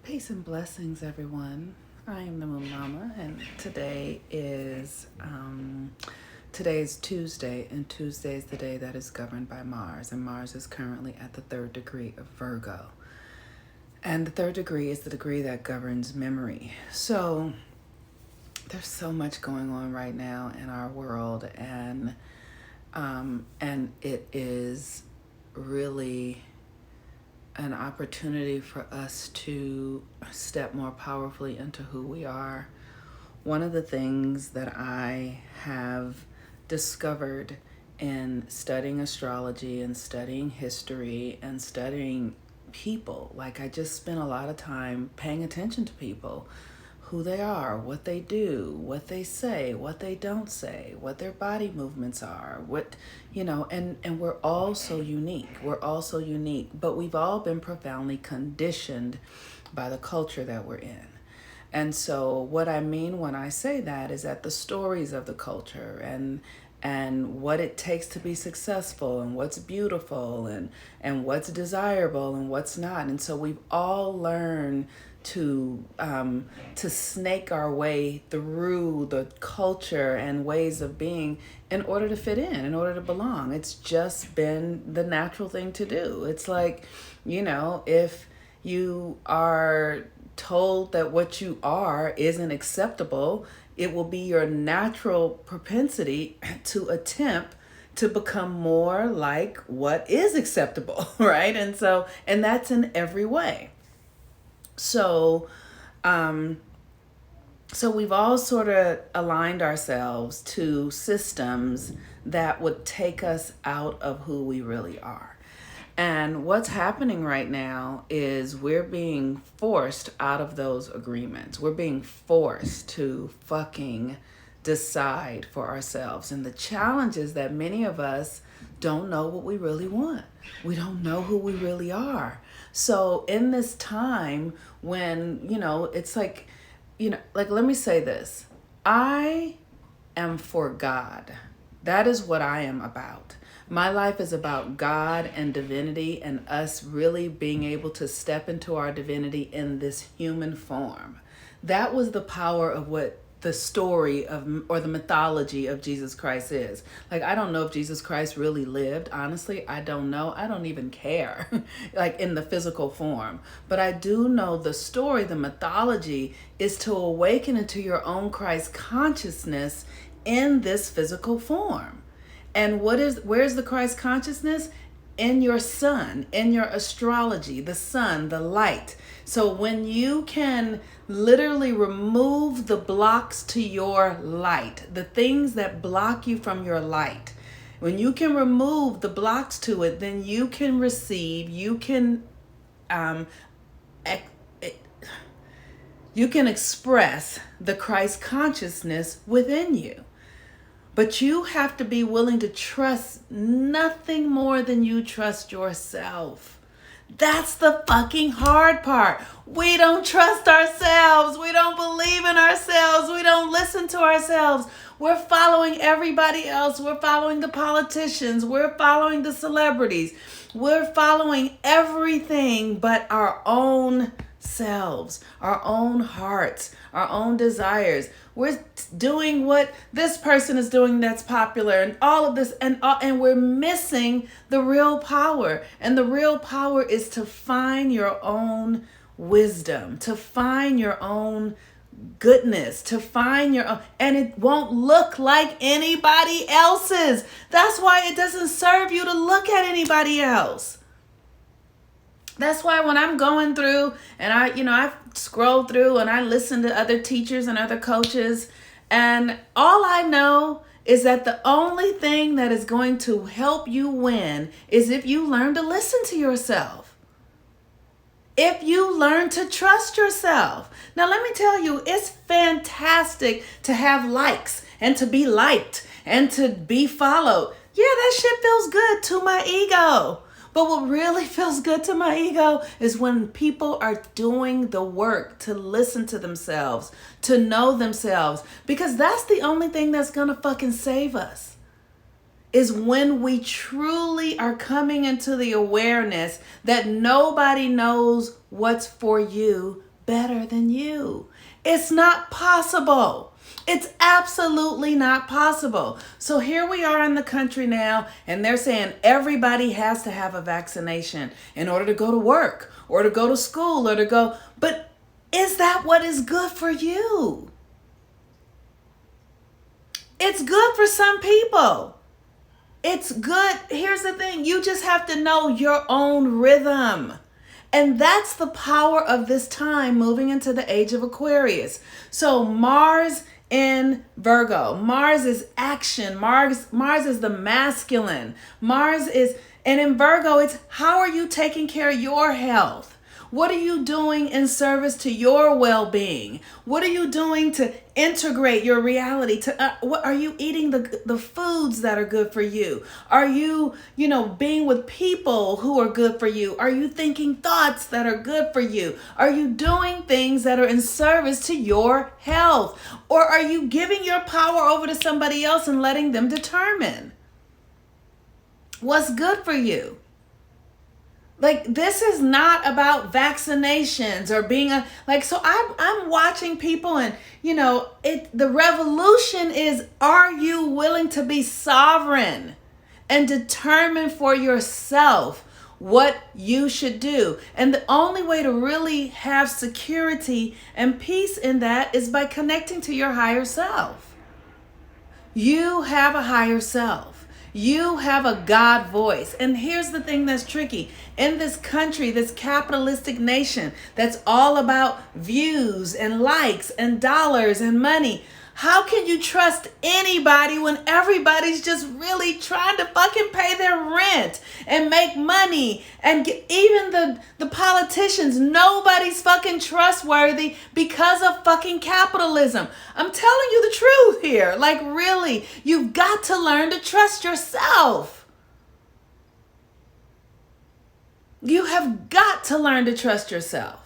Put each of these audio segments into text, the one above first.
Peace and blessings, everyone. I am the Moon Mama, and today is Tuesday, and Tuesday is the day that is governed by Mars, and Mars is currently at the third degree of Virgo. And the third degree is the degree that governs memory. So there's so much going on right now in our world, and it is really an opportunity for us to step more powerfully into who we are. One of the things that I have discovered in studying astrology and studying history and studying people, like I just spent a lot of time paying attention to people, who they are, what they do, what they say, what they don't say, what their body movements are, and we're all so unique. We're all so unique, but we've all been profoundly conditioned by the culture that we're in. And so what I mean when I say that is that the stories of the culture and what it takes to be successful and what's beautiful and what's desirable and what's not. And so we've all learned to snake our way through the culture and ways of being in order to fit in order to belong. It's just been the natural thing to do. It's like, if you are told that what you are isn't acceptable, it will be your natural propensity to attempt to become more like what is acceptable, right? And that's in every way. So, so we've all sort of aligned ourselves to systems that would take us out of who we really are. And what's happening right now is we're being forced out of those agreements. We're being forced to fucking decide for ourselves. And the challenge is that many of us don't know what we really want. We don't know who we really are. So in this time when, it's like, let me say this. I am for God. That is what I am about. My life is about God and divinity and us really being able to step into our divinity in this human form. That was the power of what the story of, or the mythology of Jesus Christ is. Like, I don't know if Jesus Christ really lived. Honestly, I don't know. I don't even care, like in the physical form. But I do know the story, the mythology is to awaken into your own Christ consciousness in this physical form. And where's the Christ consciousness? In your sun, in your astrology, the sun, the light. So when you can literally remove the blocks to your light, the things that block you from your light, when you can remove the blocks to it, then you can receive, you can express the Christ consciousness within you. But you have to be willing to trust nothing more than you trust yourself. That's the fucking hard part. We don't trust ourselves. We don't believe in ourselves. We don't listen to ourselves. We're following everybody else. We're following the politicians. We're following the celebrities. We're following everything but our own selves, our own hearts, our own desires. We're doing what this person is doing that's popular and all of this, and we're missing the real power. And the real power is to find your own wisdom, to find your own goodness, to find your own, and it won't look like anybody else's. That's why it doesn't serve you to look at anybody else. That's why when I'm going through and I scroll through and I listen to other teachers and other coaches, and all I know is that the only thing that is going to help you win is if you learn to listen to yourself. If you learn to trust yourself. Now, let me tell you, it's fantastic to have likes and to be liked and to be followed. Yeah, that shit feels good to my ego. But what really feels good to my ego is when people are doing the work to listen to themselves, to know themselves, because that's the only thing that's going to fucking save us. Is when we truly are coming into the awareness that nobody knows what's for you better than you. It's not possible. It's absolutely not possible. So here we are in the country now, and they're saying everybody has to have a vaccination in order to go to work or to go to school or to go. But is that what is good for you? It's good for some people. It's good. Here's the thing. You just have to know your own rhythm. And that's the power of this time moving into the age of Aquarius. So Mars in Virgo. Mars is action. Mars is the masculine. And in Virgo, it's how are you taking care of your health? What are you doing in service to your well-being? What are you doing to integrate your reality? What are you eating the foods that are good for you? Are you, being with people who are good for you? Are you thinking thoughts that are good for you? Are you doing things that are in service to your health? Or are you giving your power over to somebody else and letting them determine what's good for you? Like, this is not about vaccinations or being so I'm watching people and, the revolution is, are you willing to be sovereign and determine for yourself what you should do? And the only way to really have security and peace in that is by connecting to your higher self. You have a higher self. You have a God voice. And here's the thing that's tricky. In this country, this capitalistic nation that's all about views and likes and dollars and money, how can you trust anybody when everybody's just really trying to fucking pay their rent and make money? And even the politicians, nobody's fucking trustworthy because of fucking capitalism. I'm telling you the truth here. Like, really, you've got to learn to trust yourself. You have got to learn to trust yourself.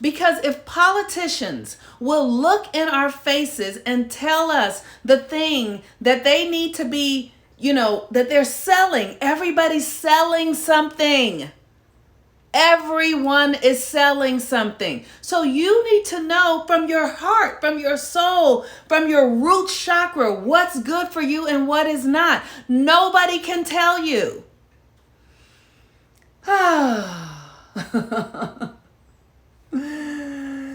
Because if politicians will look in our faces and tell us the thing that they need to be, that they're selling, everybody's selling something. Everyone is selling something. So you need to know from your heart, from your soul, from your root chakra, what's good for you and what is not. Nobody can tell you.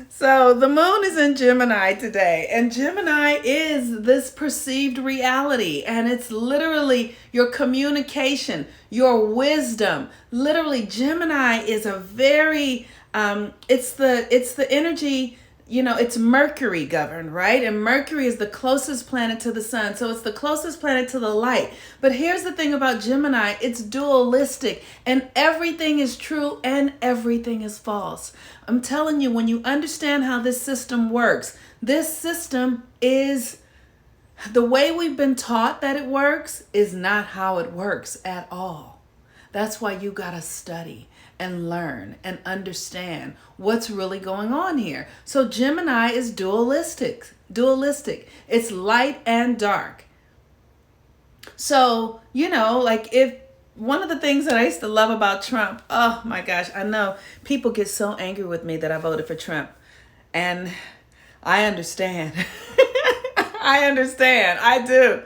So the moon is in Gemini today, and Gemini is this perceived reality, and it's literally your communication, your wisdom. Literally, Gemini is a very it's the energy, it's Mercury governed, right? And Mercury is the closest planet to the sun. So it's the closest planet to the light. But here's the thing about Gemini, it's dualistic, and everything is true and everything is false. I'm telling you, when you understand how this system works, this system is the way we've been taught that it works is not how it works at all. That's why you got to study and learn and understand what's really going on here. So Gemini is dualistic. It's light and dark. So, if one of the things that I used to love about Trump, oh my gosh, I know people get so angry with me that I voted for Trump. And I understand. I do.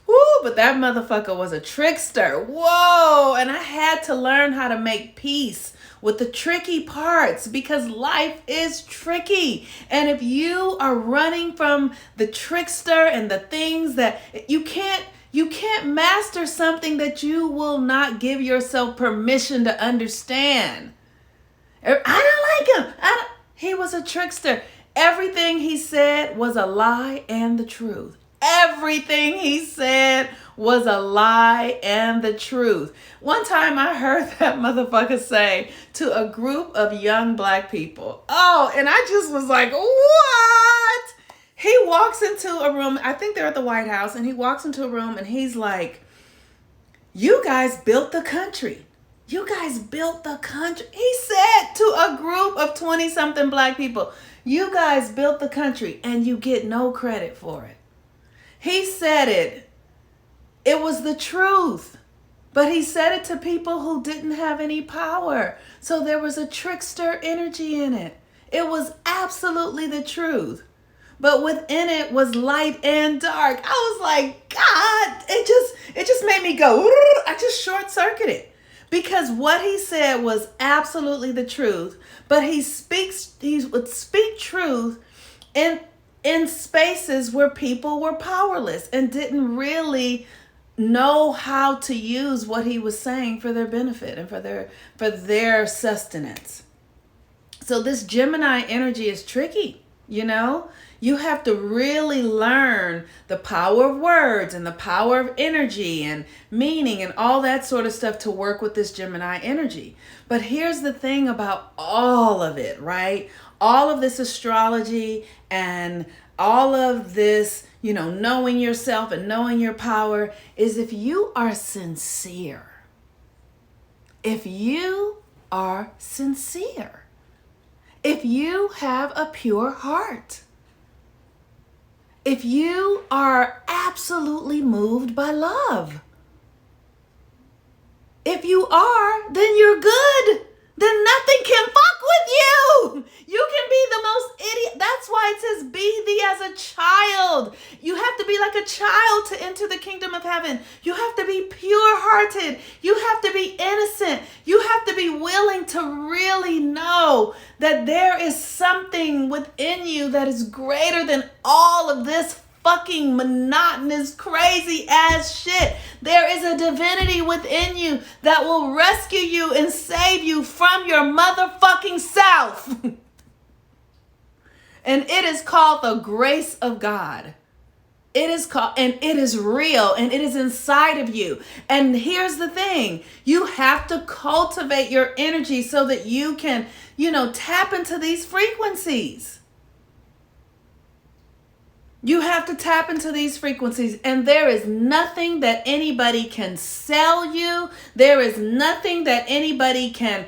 Woo, but that motherfucker was a trickster. Whoa. And I had to learn how to make peace with the tricky parts because life is tricky. And if you are running from the trickster and the things that you can't master something that you will not give yourself permission to understand. I don't like him. He was a trickster. Everything he said was a lie and the truth. Everything he said was a lie and the truth. One time I heard that motherfucker say to a group of young black people, and I just was like, what? He walks into a room, I think they're at the White House, and he walks into a room and he's like, you guys built the country. You guys built the country. He said to a group of 20-something black people, you guys built the country and you get no credit for it. He said it. It was the truth. But he said it to people who didn't have any power. So there was a trickster energy in it. It was absolutely the truth. But within it was light and dark. I was like, God, it just made me go, I just short circuited. Because what he said was absolutely the truth. But he would speak truth in spaces where people were powerless and didn't really know how to use what he was saying for their benefit and for their sustenance. So this Gemini energy is tricky, you know? You have to really learn the power of words and the power of energy and meaning and all that sort of stuff to work with this Gemini energy. But here's the thing about all of it, right? All of this astrology and all of this, you know, knowing yourself and knowing your power is if you are sincere. If you are sincere. If you have a pure heart. If you are absolutely moved by love. If you are, then you're good. Then nothing can fuck with you. You can be the most idiot. That's why it says be thee as a child. You have to be like a child to enter the kingdom of heaven. You have to be pure-hearted. You have to be innocent. You have to be willing to really know that there is something within you that is greater than all of this fucking monotonous, crazy ass shit. There is a divinity within you that will rescue you and save you from your motherfucking self. And it is called the grace of God. It is called, and it is real, and it is inside of you. And here's the thing. You have to cultivate your energy so that you can, tap into these frequencies. You have to tap into these frequencies, and there is nothing that anybody can sell you. There is nothing that anybody can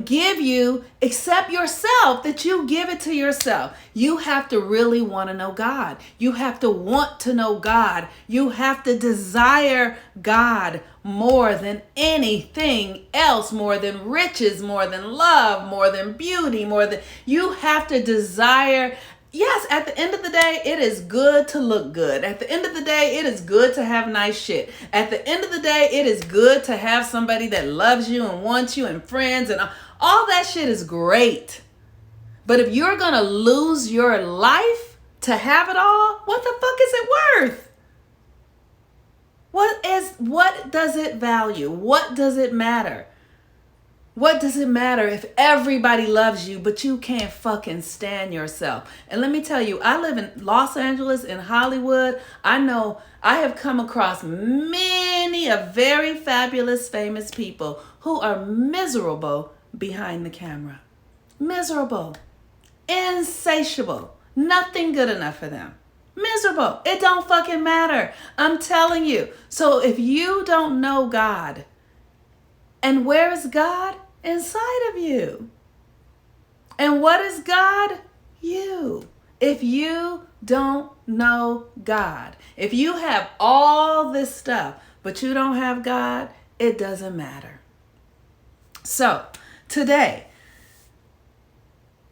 give you except yourself, that you give it to yourself. You have to really want to know God. You have to want to know God. You have to desire God more than anything else, more than riches, more than love, more than beauty, you have to desire. Yes, at the end of the day, it is good to look good. At the end of the day, it is good to have nice shit. At the end of the day, it is good to have somebody that loves you and wants you and friends and all that shit is great. But if you're going to lose your life to have it all, what the fuck is it worth? What does it value? What does it matter? What does it matter if everybody loves you, but you can't fucking stand yourself? And let me tell you, I live in Los Angeles, in Hollywood. I know I have come across many of very fabulous, famous people who are miserable behind the camera. Miserable. Insatiable. Nothing good enough for them. Miserable. It don't fucking matter. I'm telling you. So if you don't know God, and where is God? Inside of you. And what is God? You. If you don't know God, if you have all this stuff, but you don't have God, it doesn't matter. So today,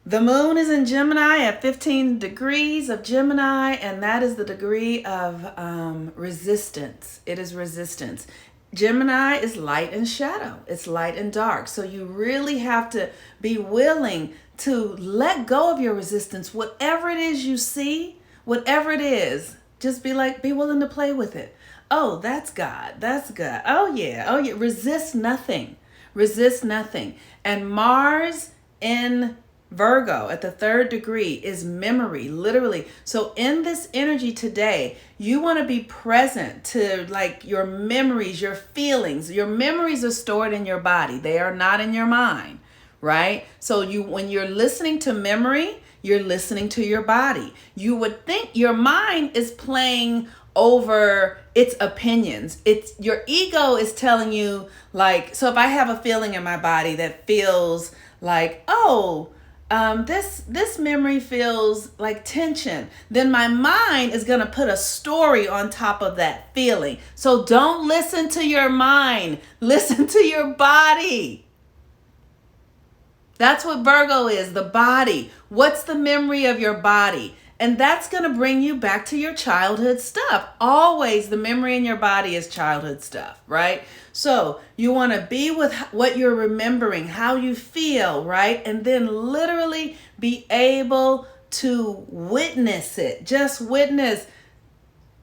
the moon is in Gemini at 15 degrees of Gemini, and that is the degree of resistance. It is resistance. Gemini is light and shadow. It's light and dark. So you really have to be willing to let go of your resistance. Whatever it is you see, whatever it is, just be willing to play with it. Oh, that's God. That's God. Oh yeah. Resist nothing. Resist nothing. And Mars in Virgo at the 3rd degree is memory, literally. So in this energy today, you want to be present to your memories, your feelings. Your memories are stored in your body. They are not in your mind, right? So when you're listening to memory, you're listening to your body. You would think your mind is playing over its opinions. It's your ego is telling you so if I have a feeling in my body that feels like, oh, this memory feels like tension, then my mind is going to put a story on top of that feeling. So don't listen to your mind. Listen to your body. That's what Virgo is, the body. What's the memory of your body? And that's going to bring you back to your childhood stuff. Always the memory in your body is childhood stuff, right? So you want to be with what you're remembering, how you feel, right? And then literally be able to witness it. Just witness.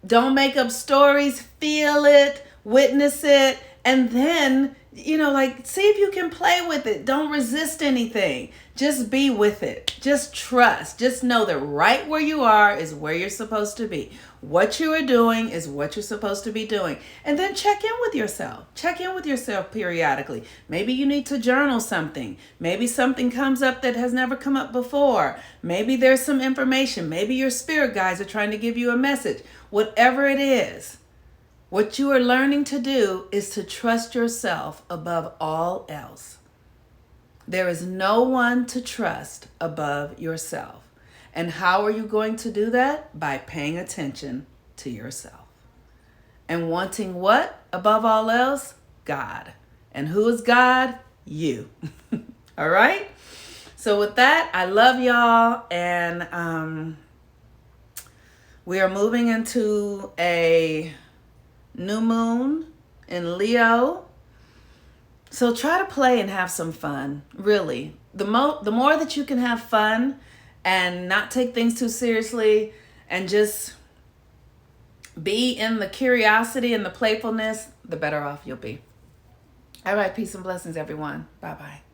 Don't make up stories. Feel it, witness it, and then, like, see if you can play with it. Don't resist anything. Just be with it. Just trust. Just know that right where you are is where you're supposed to be. What you are doing is what you're supposed to be doing. And then check in with yourself. Check in with yourself periodically. Maybe you need to journal something. Maybe something comes up that has never come up before. Maybe there's some information. Maybe your spirit guides are trying to give you a message. Whatever it is, what you are learning to do is to trust yourself above all else. There is no one to trust above yourself. And how are you going to do that? By paying attention to yourself. And wanting what above all else? God. And who is God? You. All right? So with that, I love y'all. And we are moving into a new moon in Leo. So try to play and have some fun, really. The more that you can have fun and not take things too seriously and just be in the curiosity and the playfulness, the better off you'll be. All right, peace and blessings, everyone. Bye-bye.